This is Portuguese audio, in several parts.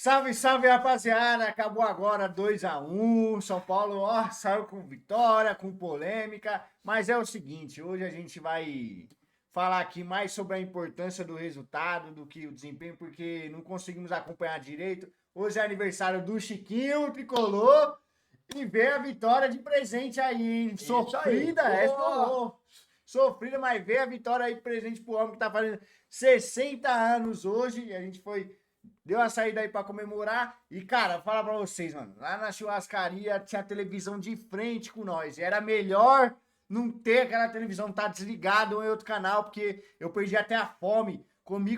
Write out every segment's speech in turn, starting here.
Salve, salve, rapaziada! Acabou agora 2-1. São Paulo, ó, saiu com vitória, com polêmica. Mas é o seguinte, hoje a gente vai falar aqui mais sobre a importância do resultado do que o desempenho, porque não conseguimos acompanhar direito. Hoje é aniversário do Chiquinho, o tricolor, e ver a vitória de presente aí, hein? Sofrida, sofrida, mas ver a vitória aí de presente pro homem que tá fazendo 60 anos hoje. E a gente deu uma saída aí pra comemorar. E, cara, fala pra vocês, mano. Lá na churrascaria tinha televisão de frente com nós. E era melhor não ter aquela televisão, tá desligado em outro canal, porque eu perdi até a fome. Comi.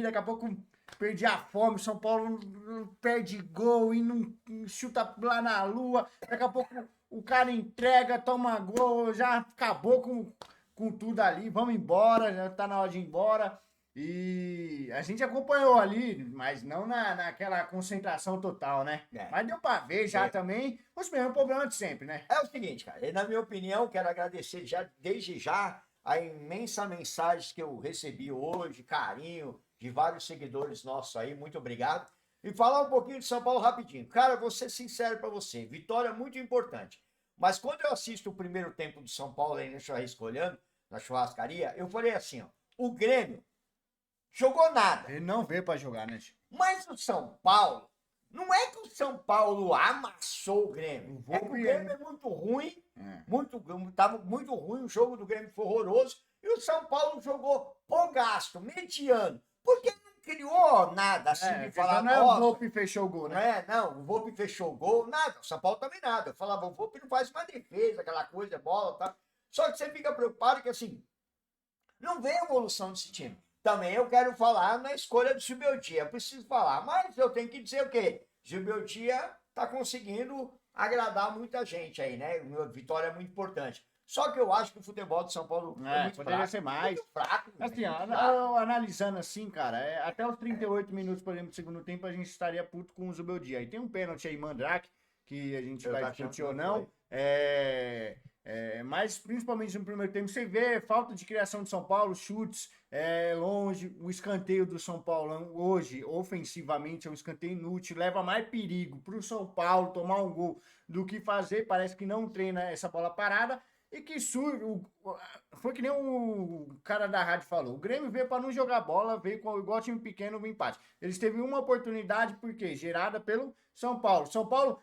Daqui a pouco perdi a fome. São Paulo não perde gol e não chuta lá na lua. Daqui a pouco o cara entrega, toma gol, já acabou com tudo ali. Vamos embora, já tá na hora de ir embora. E a gente acompanhou ali, mas não naquela concentração total, né? É. Mas deu pra ver já também os mesmos problemas de sempre, né? É o seguinte, cara, na minha opinião, quero agradecer desde já a imensa mensagem que eu recebi hoje, carinho de vários seguidores nossos aí, muito obrigado. E falar um pouquinho de São Paulo rapidinho. Cara, vou ser sincero pra você, vitória é muito importante. Mas quando eu assisto o primeiro tempo do São Paulo aí no Churrasco olhando, na churrascaria, eu falei assim, ó, o Grêmio jogou nada. Ele não veio pra jogar, né? Mas o São Paulo, não é que o São Paulo amassou o Grêmio. É que o Grêmio é muito ruim, tava muito ruim, o jogo do Grêmio foi horroroso, e o São Paulo jogou por gasto, mediano, porque não criou nada assim de falar, não é o Volpe fechou o gol, né? Não, o Volpe fechou o gol, nada, o São Paulo também nada. Eu falava, o Volpe não faz uma defesa, aquela coisa, bola, tá? Só que você fica preocupado que assim, não vê evolução desse time. Também eu quero falar na escolha do Zubeldia, eu preciso falar, mas eu tenho que dizer o quê? Zubeldia tá conseguindo agradar muita gente aí, né? Vitória é muito importante. Só que eu acho que o futebol de São Paulo é muito poderia fraco, ser mais. muito fraco. Assim, muito ó, fraco. analisando assim, cara, até os 38 minutos, por exemplo, do segundo tempo, a gente estaria puto com o Zubeldia. Aí tem um pênalti aí, Mandrake, que a gente vai discutir ou não. Mas principalmente no primeiro tempo, você vê falta de criação de São Paulo, chutes longe, o escanteio do São Paulo hoje, ofensivamente, é um escanteio inútil, leva mais perigo pro São Paulo tomar um gol do que fazer, parece que não treina essa bola parada. E que foi que nem o cara da rádio falou. O Grêmio veio para não jogar bola, veio igual time pequeno no empate. Eles teve uma oportunidade, porque gerada pelo São Paulo. São Paulo,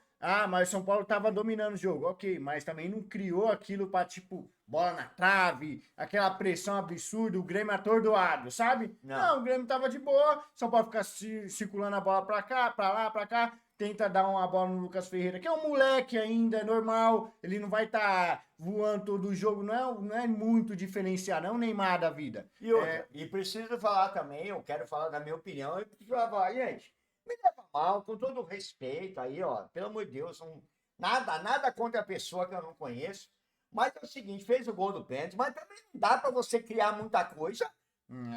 mas o São Paulo tava dominando o jogo. Ok, mas também não criou aquilo para tipo, bola na trave, aquela pressão absurda, o Grêmio atordoado, sabe? Não, o Grêmio tava de boa. São Paulo fica circulando a bola pra cá, pra lá, pra cá. Tenta dar uma bola no Lucas Ferreira, que é um moleque ainda, é normal, ele não vai estar voando todo o jogo, não é muito diferenciado, não é um Neymar da vida. E outra, e preciso falar também, eu quero falar da minha opinião, e preciso falar, gente, me leva mal, com todo respeito aí, ó, pelo amor de Deus, nada contra a pessoa que eu não conheço, mas é o seguinte, fez o gol do pênalti, mas também não dá pra você criar muita coisa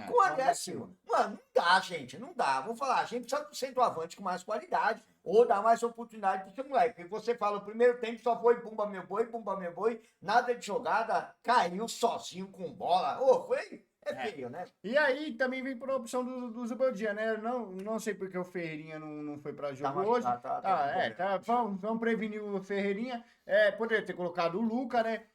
com o André Silva. Mano, não dá, gente, não dá. Vou falar, a gente precisa do centroavante com mais qualidade, ou dar mais oportunidade pro seu moleque. Porque você fala, o primeiro tempo só foi bumba meu boi, nada de jogada, caiu sozinho com bola. Foi feio, né? E aí também vem por opção do Zubeldia, né? Não sei porque o Ferreirinha não foi para jogo hoje. Vamos prevenir o Ferreirinha. Poderia ter colocado o Luca, né?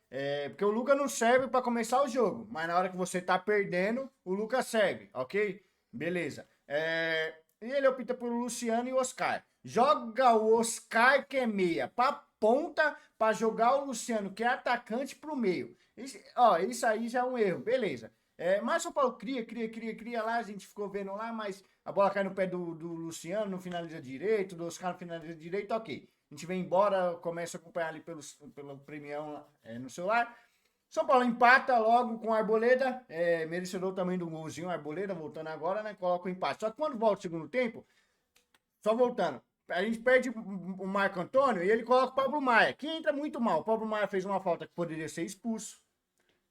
Porque o Luca não serve para começar o jogo, mas na hora que você tá perdendo, o Luca serve, ok? Beleza. E ele opta por Luciano e Oscar. Joga o Oscar, que é meia, pra ponta, pra jogar o Luciano, que é atacante, pro meio. Isso aí já é um erro, beleza. Mas São Paulo cria lá, a gente ficou vendo lá, mas a bola cai no pé do Luciano, não finaliza direito, do Oscar não finaliza direito, ok. A gente vem embora, começa a acompanhar ali pelo Premião no celular. São Paulo empata logo com a Arboleda, merecedor também do golzinho, a Arboleda voltando agora, né? Coloca o empate. Só que quando volta o segundo tempo, só voltando, a gente perde o Marco Antônio e ele coloca o Pablo Maia, que entra muito mal. O Pablo Maia fez uma falta que poderia ser expulso.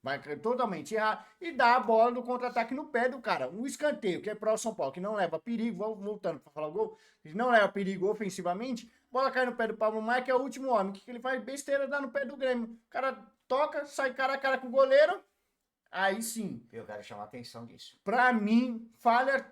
Vai totalmente errado. E dá a bola do contra-ataque no pé do cara. Um escanteio, que é para o São Paulo, que não leva perigo, voltando para falar o gol, não leva perigo ofensivamente, bola cai no pé do Pablo Maia, que é o último homem. O que ele faz? Besteira, dá no pé do Grêmio. O cara toca, sai cara a cara com o goleiro, aí sim. Eu quero chamar a atenção disso. Pra mim, falha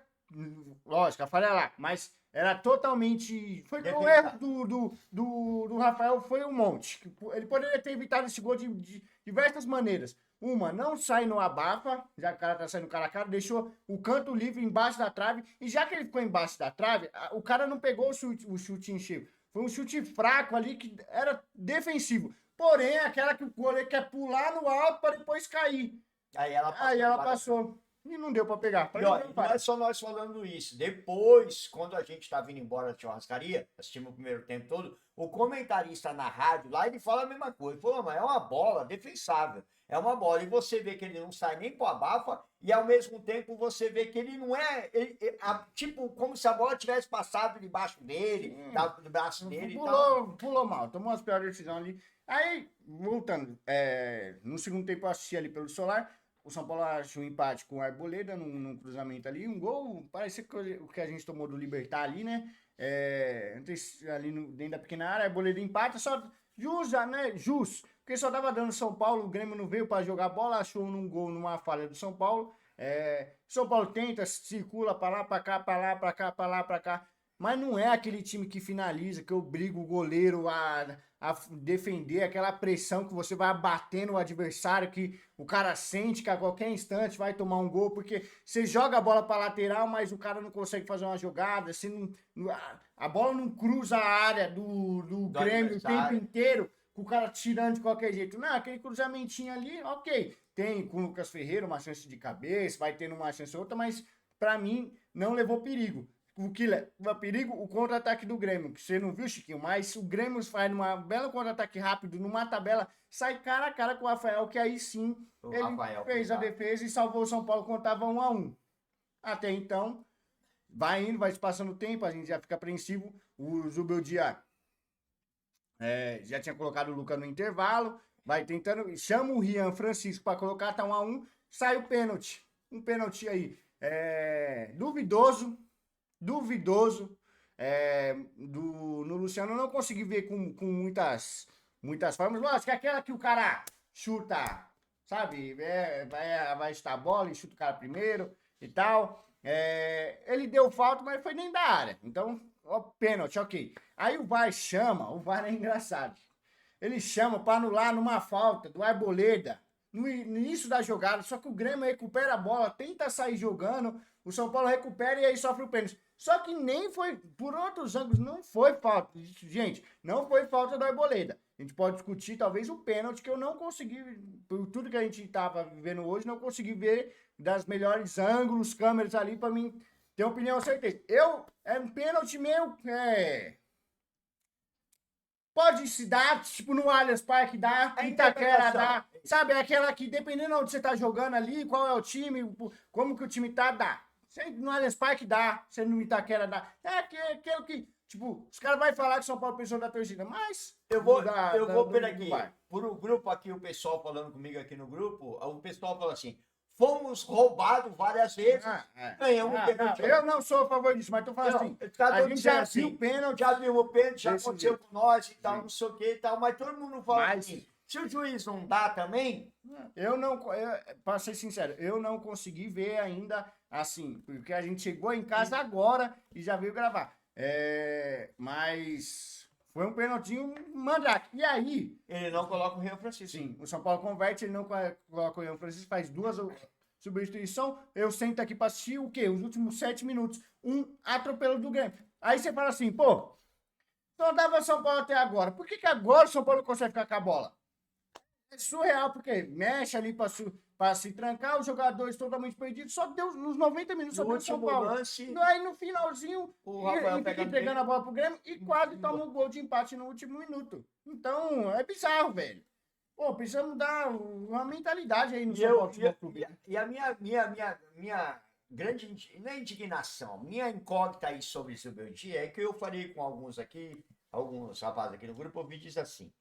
lógico, a falha lá, mas era totalmente... O erro do Rafael foi um monte. Ele poderia ter evitado esse gol de diversas maneiras. Uma, não sai no abafa, já que o cara tá saindo cara a cara, deixou o canto livre embaixo da trave, e já que ele ficou embaixo da trave, o cara não pegou o chute em cheio. Foi um chute fraco ali que era defensivo. Porém, aquela que o goleiro quer pular no alto para depois cair. Aí ela passou. E não deu para pegar. E olha, não é só nós falando isso. Depois, quando a gente estava indo embora da churrascaria, assistimos o primeiro tempo todo, o comentarista na rádio lá, ele fala a mesma coisa. Falou, mas é uma bola defensável. É uma bola. E você vê que ele não sai nem pro abafa, e ao mesmo tempo você vê que ele não é. Tipo, como se a bola tivesse passado debaixo dele, do braço dele. Pulou mal, tomou as piores decisões ali. Aí, voltando, no segundo tempo eu assisti ali pelo Solar. O São Paulo achou um empate com o Arboleda num cruzamento ali. Um gol, parece que o que a gente tomou do Libertad ali, né? Ali dentro da pequena área, Arboleda empata, só jus, porque só tava dando São Paulo, o Grêmio não veio para jogar bola, achou num gol, numa falha do São Paulo. São Paulo tenta, circula para lá, para cá, para lá, para cá, para lá, para cá. Mas não é aquele time que finaliza, que obriga o goleiro a defender, aquela pressão que você vai abatendo o adversário, que o cara sente que a qualquer instante vai tomar um gol, porque você joga a bola para lateral, mas o cara não consegue fazer uma jogada, a bola não cruza a área do Grêmio o tempo inteiro, com o cara tirando de qualquer jeito. Não, aquele cruzamentinho ali, ok. Tem com o Lucas Ferreira uma chance de cabeça, vai tendo uma chance ou outra, mas para mim não levou perigo. O que leva perigo, o contra-ataque do Grêmio, que você não viu, Chiquinho, mas o Grêmio faz uma bela contra-ataque rápido, numa tabela, sai cara a cara com o Rafael, que aí sim ele fez a defesa e salvou o São Paulo, contava 1-1. Até então, vai indo, vai se passando o tempo, a gente já fica apreensivo. O Zubeldia já tinha colocado o Lucas no intervalo, vai tentando, chama o Rian Francisco para colocar, tá 1-1, sai o pênalti. Um pênalti aí duvidoso no Luciano. Eu não consegui ver com muitas formas. Lógico que é aquela que o cara chuta, sabe? Vai chutar a bola e chuta o cara primeiro e tal. Ele deu falta, mas foi nem da área. Então, pênalti, ok. Aí o VAR é engraçado. Ele chama para anular numa falta do Arboleda, no início da jogada, só que o Grêmio recupera a bola, tenta sair jogando, o São Paulo recupera e aí sofre o pênalti. Só que nem foi, por outros ângulos, não foi falta. Gente, não foi falta do Arboleda. A gente pode discutir talvez o pênalti, que eu não consegui, por tudo que a gente estava vivendo hoje, não consegui ver das melhores ângulos, câmeras ali, para mim ter uma opinião certeza. É um pênalti meu, pode se dar, tipo no Allianz Parque dá, Itaquera dá, sabe? É aquela que, dependendo de onde você tá jogando ali, qual é o time, como que o time tá, dá. No Allianz Parque dá, você no Itaquera dá. É aquilo que, tipo, os caras vão falar que São Paulo pensou da torcida, mas... Eu vou por aqui, por o grupo aqui, o pessoal falando comigo aqui no grupo, o pessoal fala assim, fomos roubados várias vezes, ganhamos o pênalti. Eu não sou a favor disso, mas tô falando assim, a gente já viu o pênalti. Já viu o pênalti, já aconteceu com nós e tal, não sei o que e tal, mas todo mundo fala assim, se o juiz não dá também... Para ser sincero, eu não consegui ver ainda assim, porque a gente chegou em casa agora e já veio gravar. Mas foi um pênaltinho mandrake. E aí... Ele não coloca o Rian Francisco. Sim, o São Paulo converte, ele não coloca o Rian Francisco, faz 2 substituições. Eu sento aqui para assistir o quê? Os últimos 7 minutos. Um atropelo do Grêmio. Aí você fala assim, pô, só dava São Paulo até agora. Por que agora o São Paulo não consegue ficar com a bola? É surreal, porque mexe ali para se trancar, os jogadores totalmente perdidos, só deu nos 90 minutos, só deu São Paulo. Aí no finalzinho, ele fica entregando a bola pro Grêmio e quase toma um gol de empate no último minuto. Então, é bizarro, velho. Pô, precisamos dar uma mentalidade aí no São Paulo Futebol Clube. E a minha grande, não é indignação, minha incógnita aí sobre esse dia é que eu falei com alguns rapazes aqui no grupo, eu vi diz assim,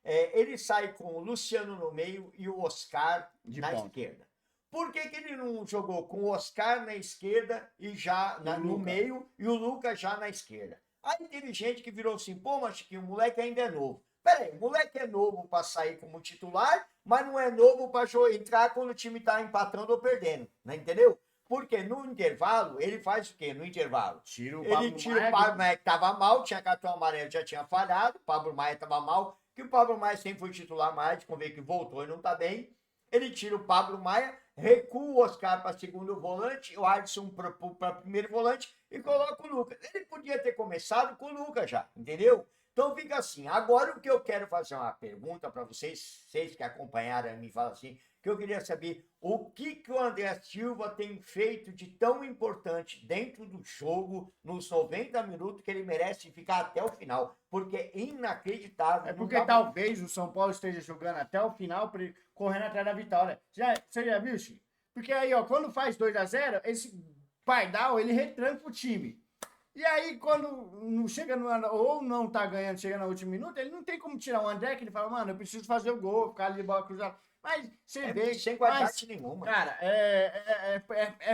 ele sai com o Luciano no meio e o Oscar na esquerda. Por que ele não jogou com o Oscar na esquerda e já no meio e o Lucas já na esquerda? Aí teve gente que virou assim, pô, mas que o moleque ainda é novo. Peraí, o moleque é novo para sair como titular, mas não é novo para entrar quando o time tá empatando ou perdendo, né? Entendeu? Porque no intervalo, ele faz o quê? No intervalo? Tira o Ele tira o Pablo Maia, que estava mal, tinha cartão amarelo, já tinha falhado, o Pablo Maia estava mal, que o Pablo Maia sempre foi titular mais, convém que voltou e não está bem. Ele tira o Pablo Maia, recua o Oscar para segundo volante, o Alisson para primeiro volante e coloca o Lucas. Ele podia ter começado com o Lucas já, entendeu? Então fica assim. Agora o que eu quero fazer uma pergunta para vocês, vocês que acompanharam me falam assim, que eu queria saber o que o André Silva tem feito de tão importante dentro do jogo, nos 90 minutos, que ele merece ficar até o final, porque é inacreditável. É porque talvez o São Paulo esteja jogando até o final, correndo atrás da vitória. Você já viu, Chico? Porque aí, ó, quando faz 2-0, esse Pardal, ele retranca o time. E aí, quando não chega ou não tá ganhando, chega no último minuto, ele não tem como tirar o André, que ele fala, mano, eu preciso fazer o gol, ficar ali de bola cruzada. Mas você vê. Sem qualidade nenhuma. Cara,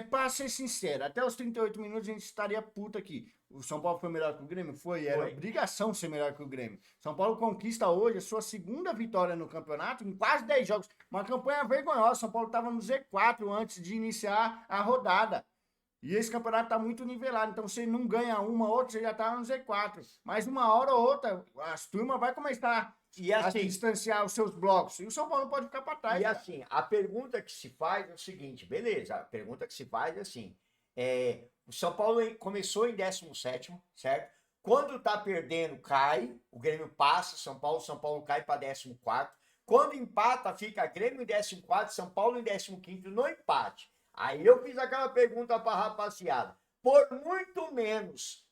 pra ser sincero, até os 38 minutos a gente estaria puto aqui. O São Paulo foi melhor que o Grêmio? Foi, era obrigação ser melhor que o Grêmio. São Paulo conquista hoje a sua segunda vitória no campeonato em quase 10 jogos. Uma campanha vergonhosa. São Paulo estava no Z4 antes de iniciar a rodada. E esse campeonato tá muito nivelado, então você não ganha uma ou outra, você já tá no Z4. Mas uma hora ou outra, as turmas vai começar a distanciar os seus blocos. E o São Paulo não pode ficar para trás. E assim, a pergunta que se faz é o seguinte, beleza, a pergunta que se faz é assim, o São Paulo começou em 17º, certo? Quando tá perdendo, cai, o Grêmio passa, São Paulo cai para 14º. Quando empata, fica Grêmio em 14º, São Paulo em 15º, no empate. Aí eu fiz aquela pergunta para a rapaziada. Por muito menos,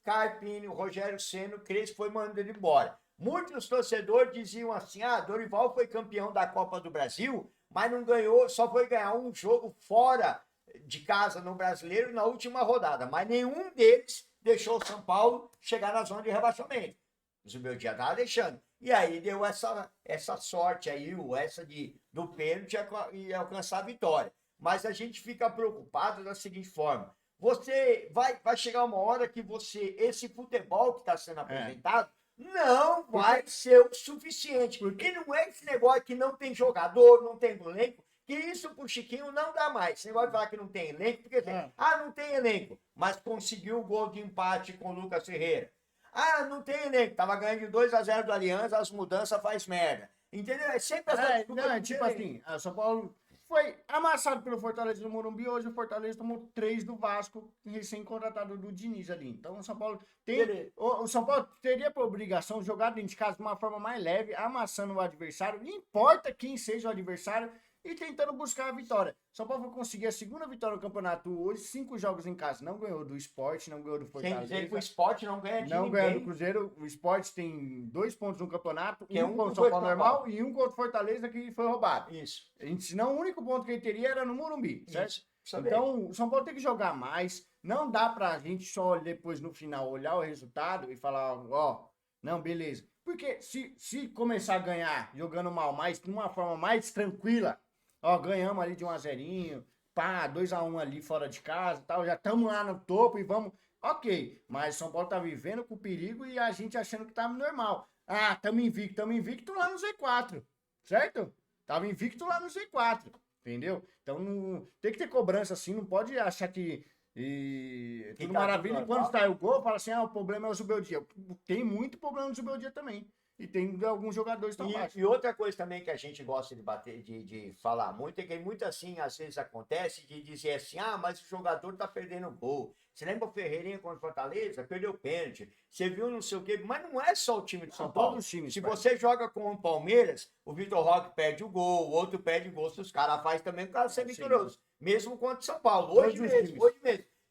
Carpini, Rogério Ceni, Crespo foi mandando ele embora. Muitos torcedores diziam assim, Dorival foi campeão da Copa do Brasil, mas não ganhou, só foi ganhar um jogo fora de casa no Brasileiro na última rodada. Mas nenhum deles deixou o São Paulo chegar na zona de rebaixamento. O Zubeldia estava deixando. E aí deu essa sorte aí, essa do pênalti e alcançar a vitória. Mas a gente fica preocupado da seguinte forma. Você vai chegar uma hora que esse futebol que está sendo apresentado não vai ser o suficiente. Porque não é esse negócio que não tem jogador, não tem elenco, que isso pro Chiquinho não dá mais. Esse negócio de falar que não tem elenco, porque não tem elenco, mas conseguiu o gol de empate com o Lucas Ferreira. Não tem elenco, tava ganhando de 2-0 do Aliança, as mudanças faz merda. Entendeu? É sempre essa tipo assim, o São Paulo foi amassado pelo Fortaleza do Morumbi, hoje o Fortaleza tomou 3 do Vasco, recém-contratado do Diniz ali. Então o São Paulo o São Paulo teria por obrigação jogar dentro de casa de uma forma mais leve, amassando o adversário, não importa quem seja o adversário, e tentando buscar a vitória. São Paulo vai conseguir a segunda vitória no campeonato hoje, 5 jogos em casa. Não ganhou do Sport, não ganhou do Fortaleza. Sem dizer que o Sport não ganha de ninguém. Não ganha do Cruzeiro. O Sport tem 2 pontos no campeonato, um contra o São Paulo normal e um contra o Fortaleza que foi roubado. Isso. Senão o único ponto que ele teria era no Morumbi, certo? Então o São Paulo tem que jogar mais. Não dá pra gente só depois no final olhar o resultado e falar, não, beleza. Porque se começar a ganhar jogando mal, mas de uma forma mais tranquila, ganhamos ali de 1-0, 2-1 ali fora de casa e tal, já estamos lá no topo e vamos. Ok, mas o São Paulo tá vivendo com perigo e a gente achando que tá normal. Estamos invicto lá no Z4, certo? Tava invicto lá no Z4, entendeu? Então tem que ter cobrança assim, não pode achar que tudo maravilha. E quando sai o gol, fala assim, o problema é o Zubeldia. Tem muito problema no Zubeldia também. E tem alguns jogadores tão baixos. E outra coisa também que a gente gosta de bater, de falar muito, é que muito assim, às vezes acontece de dizer assim, mas o jogador tá perdendo gol. Você lembra o Ferreirinha contra o Fortaleza? Perdeu o pênalti. Você viu não sei o quê, mas não é só o time de São Paulo. Todos os times, se você joga com o Palmeiras, o Vitor Roque perde o gol, o outro perde o gol, se os caras fazem também, o cara ser vitorioso. Mesmo contra o São Paulo. Hoje mesmo.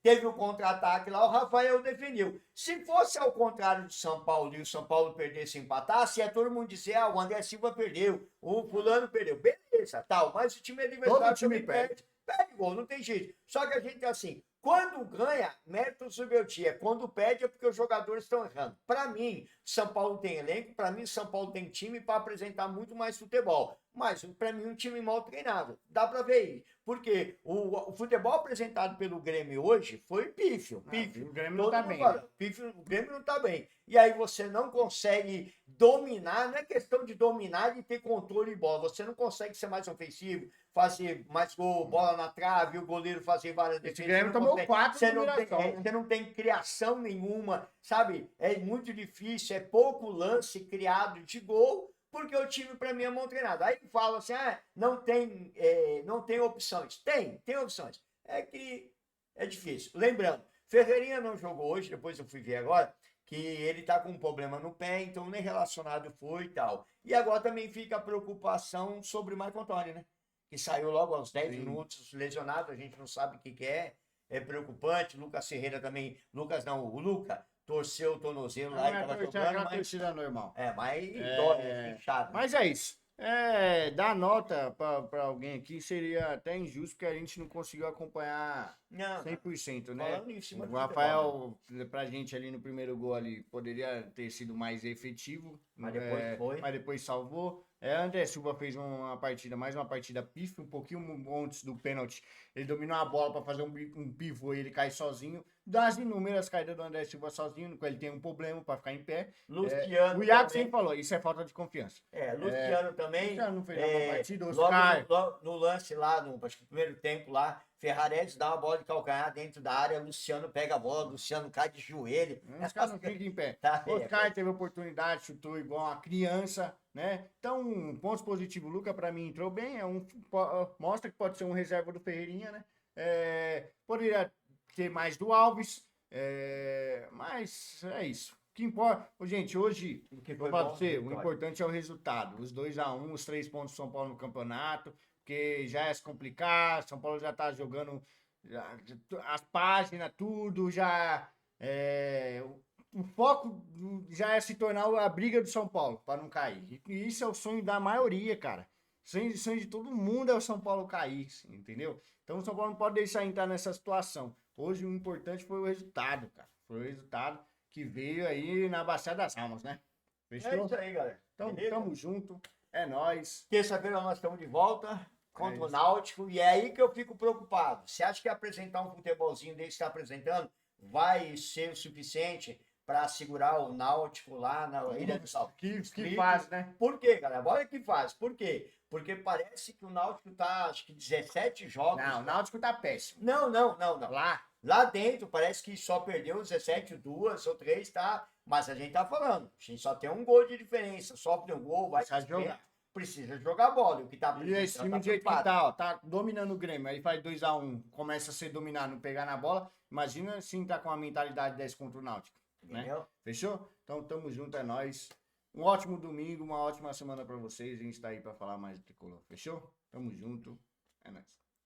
Teve um contra-ataque lá, o Rafael defendeu. Se fosse ao contrário do São Paulo e o São Paulo perdesse e empatasse, ia todo mundo dizer, o André Silva perdeu, o fulano perdeu. Beleza, tal, mas o time adversário também perde gol, não tem jeito. Só que a gente é assim, quando ganha, mérito Zubeldia. Quando perde é porque os jogadores estão errando. Para mim, São Paulo tem elenco, para mim, São Paulo tem time para apresentar muito mais futebol. mas para mim um time mal treinado. Dá para ver aí. Porque o futebol apresentado pelo Grêmio hoje foi pífio. O Grêmio não tá bem. O Grêmio não tá bem. E aí você não consegue dominar, não é questão de dominar e ter controle de bola. Você não consegue ser mais ofensivo, fazer mais gol, bola na trave, o goleiro fazer várias defesas. O Grêmio tomou 4 você não tem criação nenhuma, sabe? É muito difícil, é pouco lance criado de gol, porque o time, para mim, é mal treinado. Aí fala assim, não tem opções. Tem opções. É que é difícil. Lembrando, Ferreirinha não jogou hoje, depois eu fui ver agora, que ele tá com um problema no pé, então nem relacionado foi e tal. E agora também fica a preocupação sobre o Marco Antônio, né? Que saiu logo aos 10 minutos lesionado, a gente não sabe o que é. É preocupante. Lucas Ferreira também. O Luca torceu o tornozelo lá e tava jogando. Mas torcida normal. Mas dói, inchado. Mas é isso. Dar nota pra alguém aqui seria até injusto, porque a gente não conseguiu acompanhar 100%, né? O Rafael, pra gente ali no primeiro gol ali, poderia ter sido mais efetivo. Mas depois foi. Mas depois salvou. André Silva fez mais uma partida pífia, um pouquinho antes do pênalti. Ele dominou a bola para fazer um pivô e ele cai sozinho. Das inúmeras caídas do André Silva sozinho, ele tem um problema para ficar em pé. Luciano o Iago sempre falou, isso é falta de confiança. Luciano também. Luciano não fez uma partida, no lance lá, acho que no primeiro tempo lá, Ferraredes dá uma bola de calcanhar dentro da área, Luciano pega a bola, Luciano cai de joelho. Os caras não ficam em pé. Oscar teve oportunidade, chutou igual uma criança, né? Então, pontos positivos. O Luca, pra mim, entrou bem. Mostra que pode ser um reserva do Ferreirinha, né? Poderia ter mais do Alves. Mas é isso. O que importa... Gente, hoje, vou falar pra você, o importante é o resultado. Os 2-1, os 3 pontos do São Paulo no campeonato. Porque já é se complicar, São Paulo já tá jogando as páginas, tudo, já... O foco já é se tornar a briga do São Paulo, para não cair. E isso é o sonho da maioria, cara. O sonho de todo mundo é o São Paulo cair, entendeu? Então o São Paulo não pode deixar entrar nessa situação. Hoje o importante foi o resultado, cara. Foi o resultado que veio aí na Bacia das Almas, né? Fechou? É isso aí, galera. Então, tamo junto. É nóis. Terça-feira nós estamos de volta contra o Náutico. E é aí que eu fico preocupado. Você acha que apresentar um futebolzinho desse que está apresentando vai ser o suficiente para segurar o Náutico lá na Ilha do Sal? Que faz, né? Por quê, galera? Olha que faz. Por quê? Porque parece que o Náutico tá, acho que 17 jogos. Não, o Náutico tá péssimo. Não. Lá dentro parece que só perdeu 17, 2 ou 3, tá? Mas a gente tá falando. A gente só tem um gol de diferença. Sofre um gol, vai jogar. Precisa jogar bola. O que tá precisando. E esse time do jeito que tá dominando o Grêmio. Aí faz 2-1, começa a ser dominado, não pegar na bola. Imagina se tá com a mentalidade 10 contra o Náutico. Né? Fechou? Então tamo junto, é nóis. Um ótimo domingo, uma ótima semana pra vocês. A gente tá aí pra falar mais do Tricolor. Fechou? Tamo junto. É nóis.